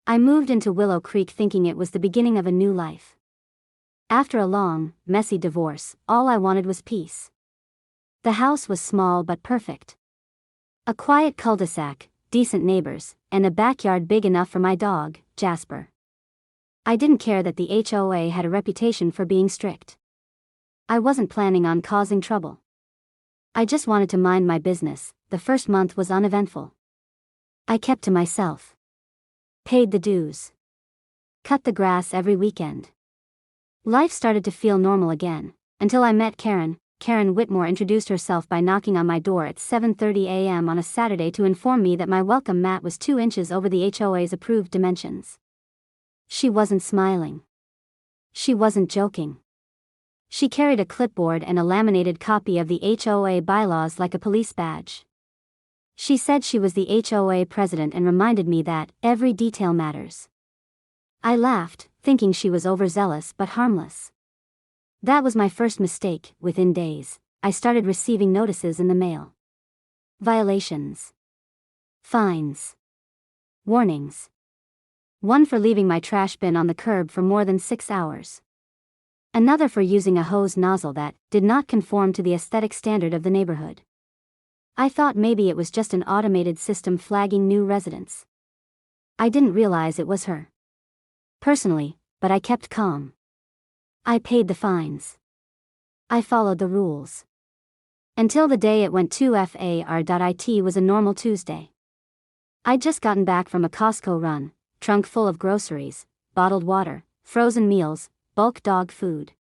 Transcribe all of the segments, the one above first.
I moved into Willow Creek thinking it was the beginning of a new life. After a long, messy divorce, all I wanted was peace. The house was small but perfect. A quiet cul-de-sac, decent neighbors, and a backyard big enough for my dog, Jasper. I didn't care that the HOA had a reputation for being strict. I wasn't planning on causing trouble. I just wanted to mind my business. The first month was uneventful. I kept to myself. Paid the dues. Cut the grass every weekend. Life started to feel normal again, until I met Karen. Karen Whitmore introduced herself by knocking on my door at 7:30 a.m. on a Saturday to inform me that my welcome mat was 2 inches over the HOA's approved dimensions. She wasn't smiling. She wasn't joking. She carried a clipboard and a laminated copy of the HOA bylaws like a police badge. She said she was the HOA president and reminded me that every detail matters. I laughed, thinking she was overzealous but harmless. That was my first mistake. Within days, I started receiving notices in the mail. Violations. Fines. Warnings. One for leaving my trash bin on the curb for more than 6 hours. Another for using a hose nozzle that did not conform to the aesthetic standard of the neighborhood. I thought maybe it was just an automated system flagging new residents. I didn't realize it was her. Personally, but I kept calm. I paid the fines. I followed the rules. Until the day it went to FAR.it was a normal Tuesday. I'd just gotten back from a Costco run, trunk full of groceries, bottled water, frozen meals, bulk dog food.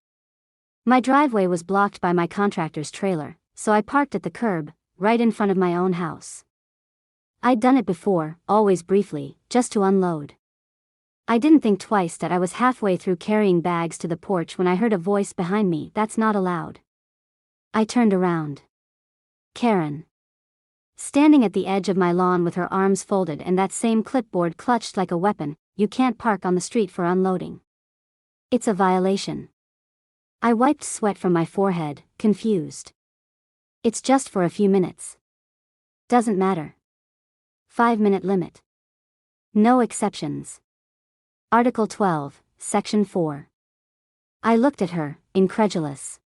My driveway was blocked by my contractor's trailer, so I parked at the curb, right in front of my own house. I'd done it before, always briefly, just to unload. I didn't think twice that I was halfway through carrying bags to the porch when I heard a voice behind me. "That's not allowed." I turned around. Karen. Standing at the edge of my lawn with her arms folded and that same clipboard clutched like a weapon. "You can't park on the street for unloading. It's a violation." I wiped sweat from my forehead, confused. "It's just for a few minutes." "Doesn't matter. 5-minute limit. No exceptions. Article 12, Section 4. I looked at her, incredulous.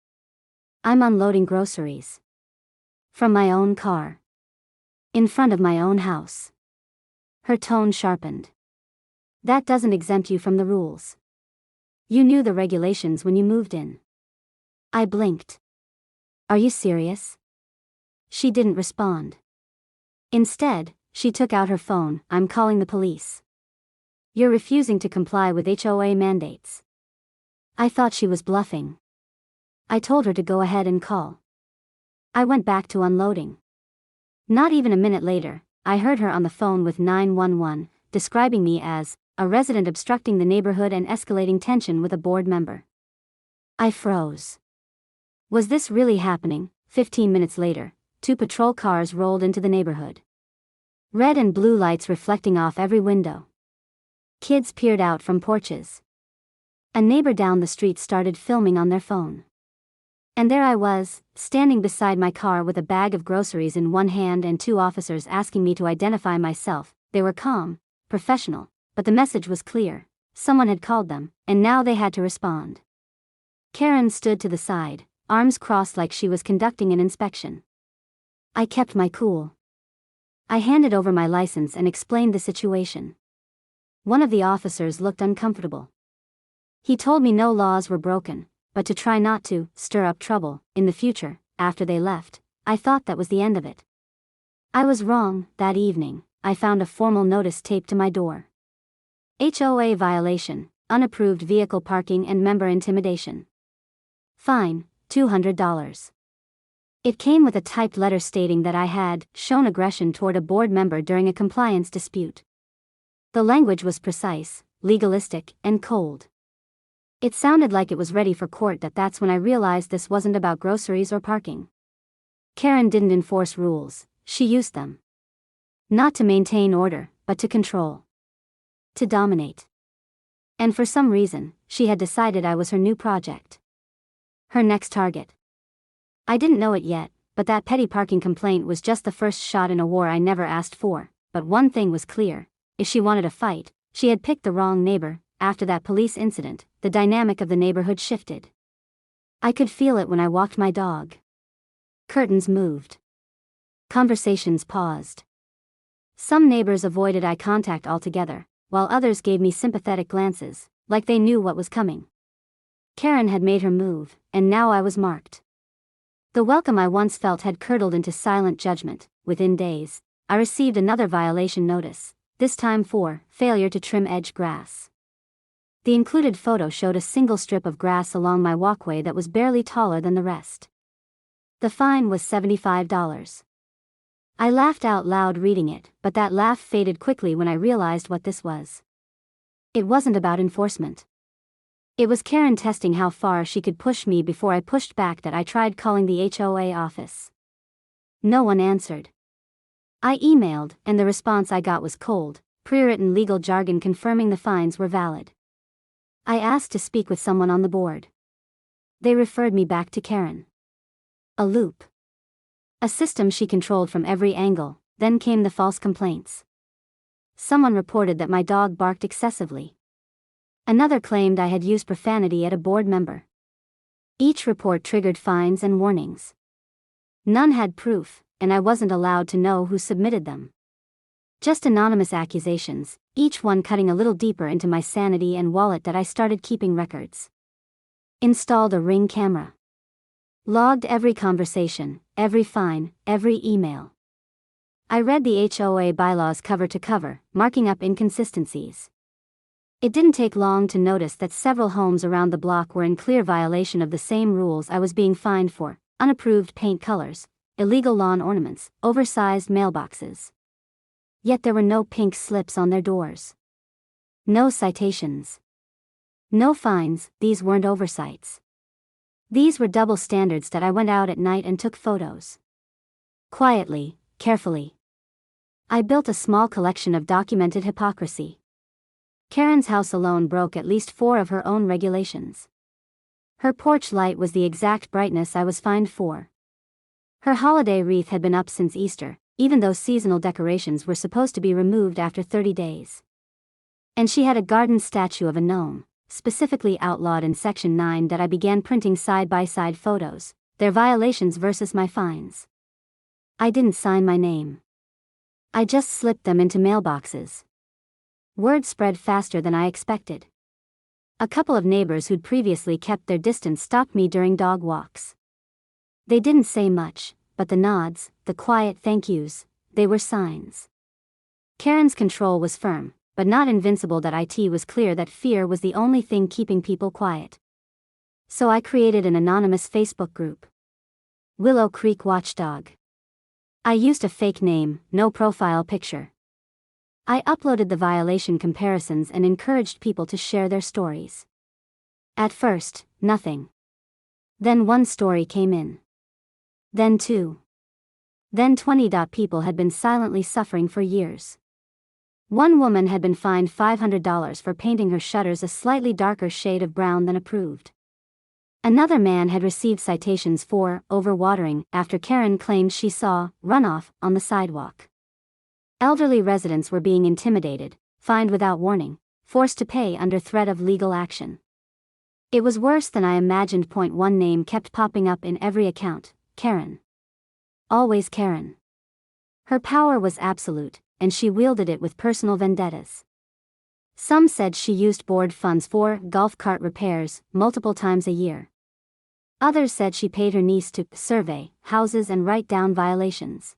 I'm unloading groceries. From my own car. In front of my own house. Her tone sharpened. "That doesn't exempt you from the rules. You knew the regulations when you moved in." I blinked. "Are you serious?" She didn't respond. Instead, she took out her phone. "I'm calling the police. You're refusing to comply with HOA mandates." I thought she was bluffing. I told her to go ahead and call. I went back to unloading. Not even a minute later, I heard her on the phone with 911, describing me as a resident obstructing the neighborhood and escalating tension with a board member. I froze. Was this really happening? 15 minutes later, 2 patrol cars rolled into the neighborhood. Red and blue lights reflecting off every window. Kids peered out from porches. A neighbor down the street started filming on their phone. And there I was, standing beside my car with a bag of groceries in one hand and 2 officers asking me to identify myself. They were calm, professional, but the message was clear. Someone had called them, and now they had to respond. Karen stood to the side, arms crossed like she was conducting an inspection. I kept my cool. I handed over my license and explained the situation. One of the officers looked uncomfortable. He told me no laws were broken, but to try not to stir up trouble in the future. After they left, I thought that was the end of it. I was wrong. That evening, I found a formal notice taped to my door. HOA violation, unapproved vehicle parking and member intimidation. Fine, $200. It came with a typed letter stating that I had shown aggression toward a board member during a compliance dispute. The language was precise, legalistic, and cold. It sounded like it was ready for court. That's when I realized this wasn't about groceries or parking. Karen didn't enforce rules, she used them. Not to maintain order, but to control. To dominate. And for some reason, she had decided I was her new project. Her next target. I didn't know it yet, but that petty parking complaint was just the first shot in a war I never asked for. But one thing was clear: if she wanted a fight, She had picked the wrong neighbor. After that police incident, the dynamic of the neighborhood shifted. I could feel it when I walked my dog. Curtains moved. Conversations paused. Some neighbors avoided eye contact altogether, while others gave me sympathetic glances, like they knew what was coming. Karen had made her move, and now I was marked. The welcome I once felt had curdled into silent judgment. Within days, I received another violation notice, this time for failure to trim edge grass. The included photo showed a single strip of grass along my walkway that was barely taller than the rest. The fine was $75. I laughed out loud reading it, but that laugh faded quickly when I realized what this was. It wasn't about enforcement. It was Karen testing how far she could push me before I pushed back. That I tried calling the HOA office. No one answered. I emailed, and the response I got was cold, pre-written legal jargon confirming the fines were valid. I asked to speak with someone on the board. They referred me back to Karen. A loop. A system she controlled from every angle. Then came the false complaints. Someone reported that my dog barked excessively. Another claimed I had used profanity at a board member. Each report triggered fines and warnings. None had proof, and I wasn't allowed to know who submitted them. Just anonymous accusations, each one cutting a little deeper into my sanity and wallet. That I started keeping records. Installed a Ring camera. Logged every conversation, every fine, every email. I read the HOA bylaws cover to cover, marking up inconsistencies. It didn't take long to notice that several homes around the block were in clear violation of the same rules I was being fined for: unapproved paint colors, illegal lawn ornaments, oversized mailboxes. Yet there were no pink slips on their doors. No citations. No fines. These weren't oversights. These were double standards. That I went out at night and took photos. Quietly, carefully. I built a small collection of documented hypocrisy. Karen's house alone broke at least 4 of her own regulations. Her porch light was the exact brightness I was fined for. Her holiday wreath had been up since Easter, even though seasonal decorations were supposed to be removed after 30 days. And she had a garden statue of a gnome, specifically outlawed in Section 9. That I began printing side-by-side photos, their violations versus my fines. I didn't sign my name. I just slipped them into mailboxes. Word spread faster than I expected. A couple of neighbors who'd previously kept their distance stopped me during dog walks. They didn't say much, but the nods, the quiet thank yous, they were signs. Karen's control was firm, but not invincible. That it was clear that fear was the only thing keeping people quiet. So I created an anonymous Facebook group. Willow Creek Watchdog. I used a fake name, no profile picture. I uploaded the violation comparisons and encouraged people to share their stories. At first, nothing. Then 1 story came in. Then 2. Then 20. People had been silently suffering for years. One woman had been fined $500 for painting her shutters a slightly darker shade of brown than approved. Another man had received citations for overwatering after Karen claimed she saw runoff on the sidewalk. Elderly residents were being intimidated, fined without warning, forced to pay under threat of legal action. It was worse than I imagined. One name kept popping up in every account: Karen. Always Karen. Her power was absolute, and she wielded it with personal vendettas. Some said she used board funds for golf cart repairs multiple times a year. Others said she paid her niece to survey houses and write down violations.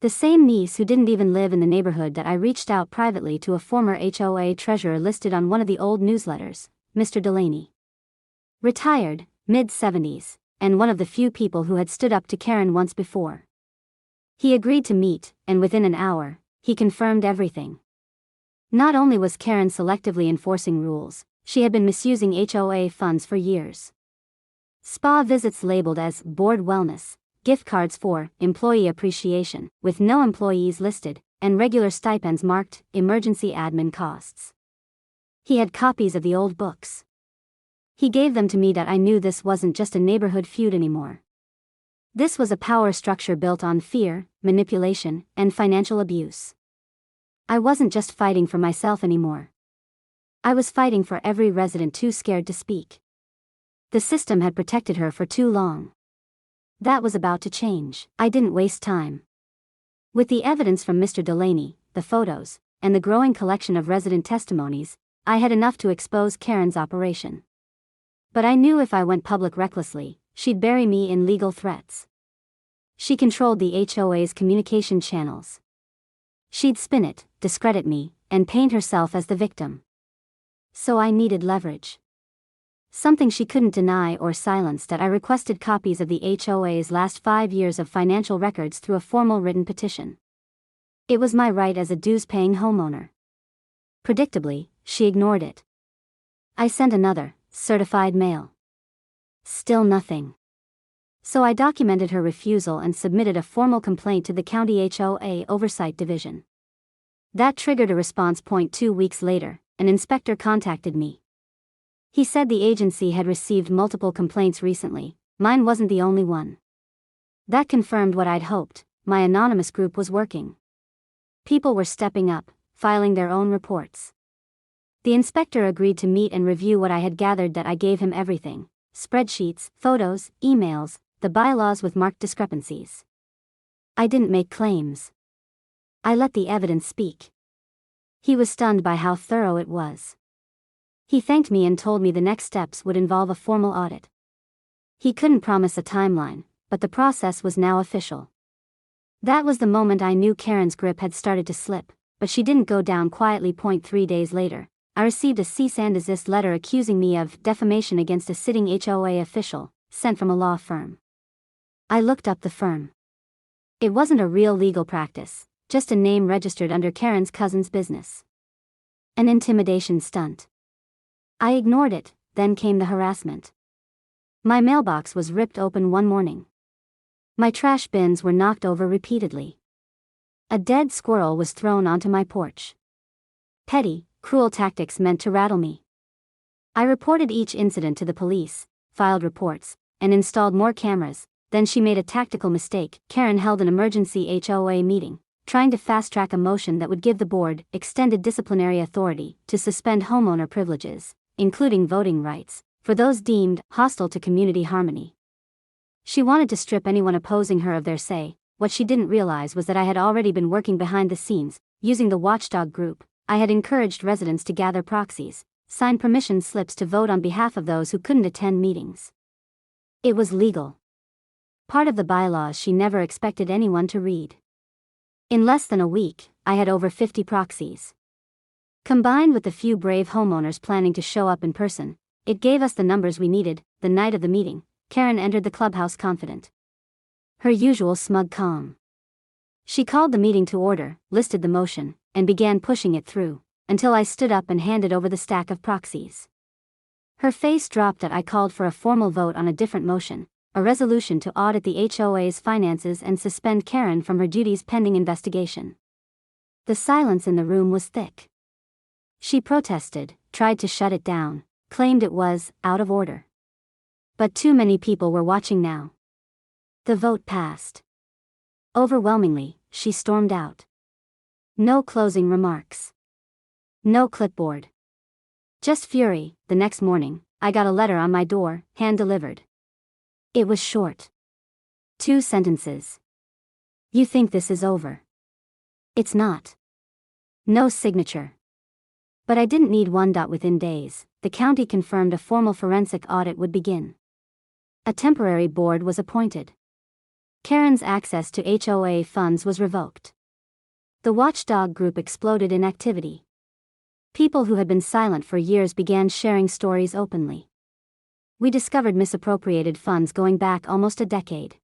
The same niece who didn't even live in the neighborhood. That I reached out privately to a former HOA treasurer listed on one of the old newsletters, Mr. Delaney. Retired, mid-70s, and one of the few people who had stood up to Karen once before. He agreed to meet, and within an hour, he confirmed everything. Not only was Karen selectively enforcing rules, she had been misusing HOA funds for years. Spa visits labeled as board wellness, gift cards for employee appreciation, with no employees listed, and regular stipends marked emergency admin costs. He had copies of the old books. He gave them to me. That I knew this wasn't just a neighborhood feud anymore. This was a power structure built on fear, manipulation, and financial abuse. I wasn't just fighting for myself anymore. I was fighting for every resident too scared to speak. The system had protected her for too long. That was about to change. I didn't waste time. With the evidence from Mr. Delaney, the photos, and the growing collection of resident testimonies, I had enough to expose Karen's operation. But I knew if I went public recklessly, she'd bury me in legal threats. She controlled the HOA's communication channels. She'd spin it, discredit me, and paint herself as the victim. So I needed leverage. Something she couldn't deny or silence. That I requested copies of the HOA's last 5 years of financial records through a formal written petition. It was my right as a dues-paying homeowner. Predictably, she ignored it. I sent another, certified mail. Still nothing. So I documented her refusal and submitted a formal complaint to the County HOA Oversight Division. That triggered a response. 2 weeks later, an inspector contacted me. He said the agency had received multiple complaints recently, mine wasn't the only one. That confirmed what I'd hoped, my anonymous group was working. People were stepping up, filing their own reports. The inspector agreed to meet and review what I had gathered. That I gave him everything: spreadsheets, photos, emails, the bylaws with marked discrepancies. I didn't make claims. I let the evidence speak. He was stunned by how thorough it was. He thanked me and told me the next steps would involve a formal audit. He couldn't promise a timeline, but the process was now official. That was the moment I knew Karen's grip had started to slip, but she didn't go down quietly. 3 days later, I received a cease and desist letter accusing me of defamation against a sitting HOA official, sent from a law firm. I looked up the firm. It wasn't a real legal practice, just a name registered under Karen's cousin's business. An intimidation stunt. I ignored it. Then came the harassment. My mailbox was ripped open one morning. My trash bins were knocked over repeatedly. A dead squirrel was thrown onto my porch. Petty, cruel tactics meant to rattle me. I reported each incident to the police, filed reports, and installed more cameras. Then she made a tactical mistake. Karen held an emergency HOA meeting, trying to fast-track a motion that would give the board extended disciplinary authority to suspend homeowner privileges, including voting rights, for those deemed hostile to community harmony. She wanted to strip anyone opposing her of their say. What she didn't realize was that I had already been working behind the scenes, using the watchdog group. I had encouraged residents to gather proxies, sign permission slips to vote on behalf of those who couldn't attend meetings. It was legal. Part of the bylaws she never expected anyone to read. In less than a week, I had over 50 proxies. Combined with the few brave homeowners planning to show up in person, it gave us the numbers we needed. The night of the meeting, Karen entered the clubhouse confident. Her usual smug calm. She called the meeting to order, listed the motion, and began pushing it through, until I stood up and handed over the stack of proxies. Her face dropped. That I called for a formal vote on a different motion, a resolution to audit the HOA's finances and suspend Karen from her duties pending investigation. The silence in the room was thick. She protested, tried to shut it down, claimed it was out of order. But too many people were watching now. The vote passed. Overwhelmingly, she stormed out. No closing remarks. No clipboard. Just fury. The next morning, I got a letter on my door, hand-delivered. It was short. 2 sentences. You think this is over? It's not. No signature. But I didn't need one. Within days, the county confirmed a formal forensic audit would begin. A temporary board was appointed. Karen's access to HOA funds was revoked. The watchdog group exploded in activity. People who had been silent for years began sharing stories openly. We discovered misappropriated funds going back almost a decade.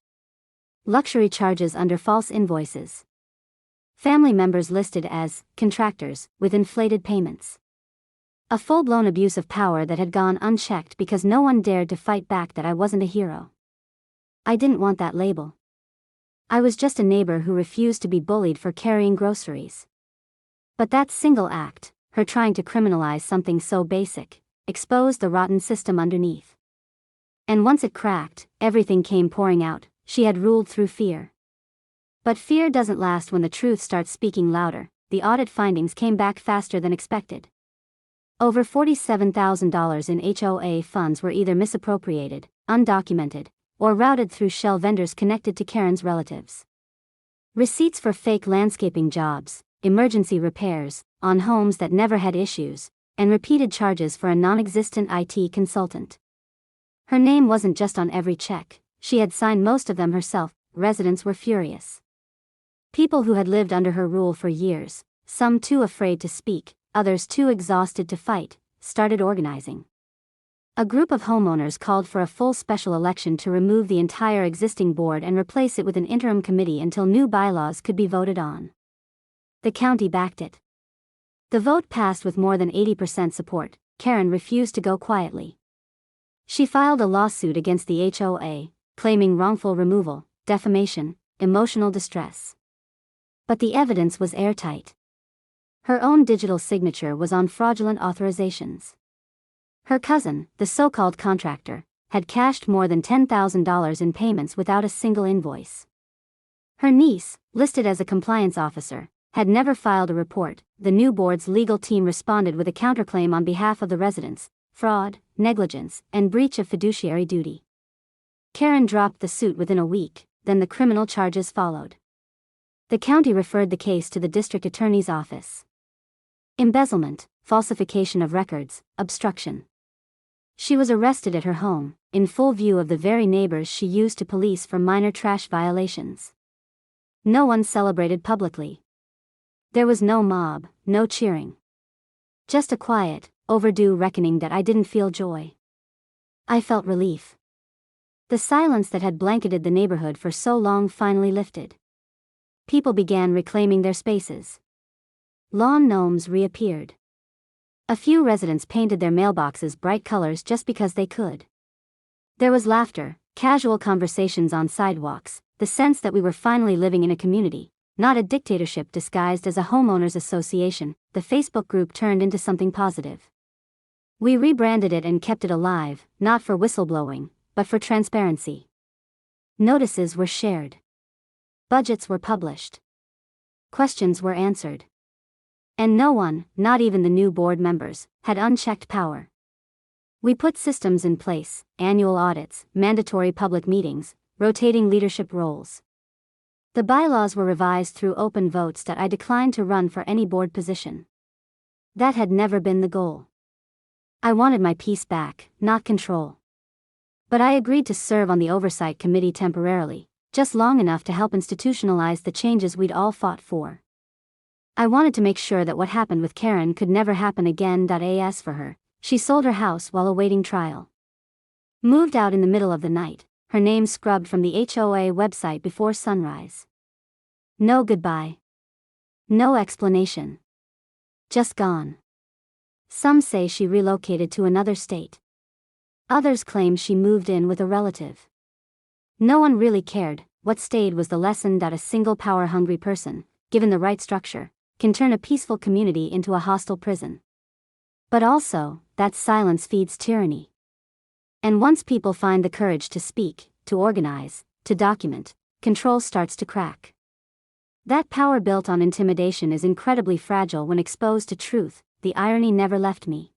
Luxury charges under false invoices. Family members listed as contractors with inflated payments. A full-blown abuse of power that had gone unchecked because no one dared to fight back. That I wasn't a hero. I didn't want that label. I was just a neighbor who refused to be bullied for carrying groceries. But that single act, her trying to criminalize something so basic, exposed the rotten system underneath. And once it cracked, everything came pouring out. She had ruled through fear. But fear doesn't last when the truth starts speaking louder. the audit findings came back faster than expected. Over $47,000 in HOA funds were either misappropriated, undocumented, or routed through shell vendors connected to Karen's relatives. Receipts for fake landscaping jobs, emergency repairs, on homes that never had issues, and repeated charges for a non-existent IT consultant. Her name wasn't just on every check, she had signed most of them herself. Residents were furious. People who had lived under her rule for years, some too afraid to speak, others too exhausted to fight, started organizing. A group of homeowners called for a full special election to remove the entire existing board and replace it with an interim committee until new bylaws could be voted on. The county backed it. The vote passed with more than 80% support. Karen refused to go quietly. She filed a lawsuit against the HOA, claiming wrongful removal, defamation, emotional distress. But the evidence was airtight. Her own digital signature was on fraudulent authorizations. Her cousin, the so-called contractor, had cashed more than $10,000 in payments without a single invoice. Her niece, listed as a compliance officer, had never filed a report. The new board's legal team responded with a counterclaim on behalf of the residents: fraud, negligence, and breach of fiduciary duty. Karen dropped the suit within a week, then the criminal charges followed. The county referred the case to the district attorney's office. Embezzlement, falsification of records, obstruction. She was arrested at her home, in full view of the very neighbors she used to police for minor trash violations. No one celebrated publicly. There was no mob, no cheering. Just a quiet, overdue reckoning that I didn't feel joy. I felt relief. The silence that had blanketed the neighborhood for so long finally lifted. People began reclaiming their spaces. Lawn gnomes reappeared. A few residents painted their mailboxes bright colors just because they could. There was laughter, casual conversations on sidewalks, the sense that we were finally living in a community, not a dictatorship disguised as a homeowners association. The Facebook group turned into something positive. We rebranded it and kept it alive, not for whistleblowing, but for transparency. Notices were shared. Budgets were published. Questions were answered. And no one, not even the new board members, had unchecked power. We put systems in place: annual audits, mandatory public meetings, rotating leadership roles. The bylaws were revised through open votes that I declined to run for any board position. That had never been the goal. I wanted my peace back, not control. But I agreed to serve on the oversight committee temporarily, just long enough to help institutionalize the changes we'd all fought for. I wanted to make sure that what happened with Karen could never happen again. As for her, she sold her house while awaiting trial. Moved out in the middle of the night, her name scrubbed from the HOA website before sunrise. No goodbye. No explanation. Just gone. Some say she relocated to another state. Others claim she moved in with a relative. No one really cared. What stayed was the lesson that a single power-hungry person, given the right structure, can turn a peaceful community into a hostile prison. But also, that silence feeds tyranny. And once people find the courage to speak, to organize, to document, control starts to crack. That power built on intimidation is incredibly fragile when exposed to truth. The irony never left me.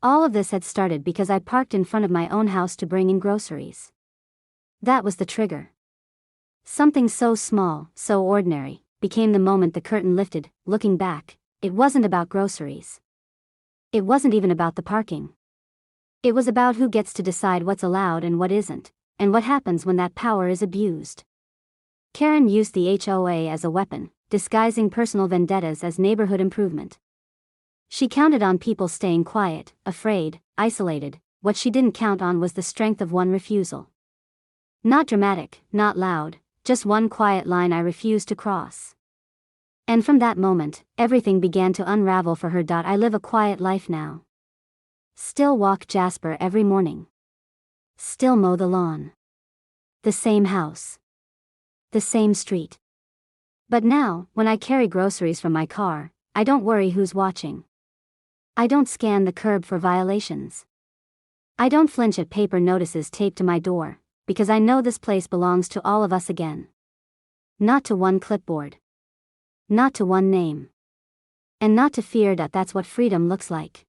All of this had started because I parked in front of my own house to bring in groceries. That was the trigger. Something so small, so ordinary, became the moment the curtain lifted. Looking back, it wasn't about groceries. It wasn't even about the parking. It was about who gets to decide what's allowed and what isn't, and what happens when that power is abused. Karen used the HOA as a weapon, disguising personal vendettas as neighborhood improvement. She counted on people staying quiet, afraid, isolated. What she didn't count on was the strength of one refusal. Not dramatic, not loud, just one quiet line I refused to cross. And from that moment, everything began to unravel for her. I live a quiet life now. Still walk Jasper every morning. Still mow the lawn. The same house. The same street. But now, when I carry groceries from my car, I don't worry who's watching. I don't scan the curb for violations. I don't flinch at paper notices taped to my door, because I know this place belongs to all of us again. Not to one clipboard. Not to one name. And not to fear that that's what freedom looks like.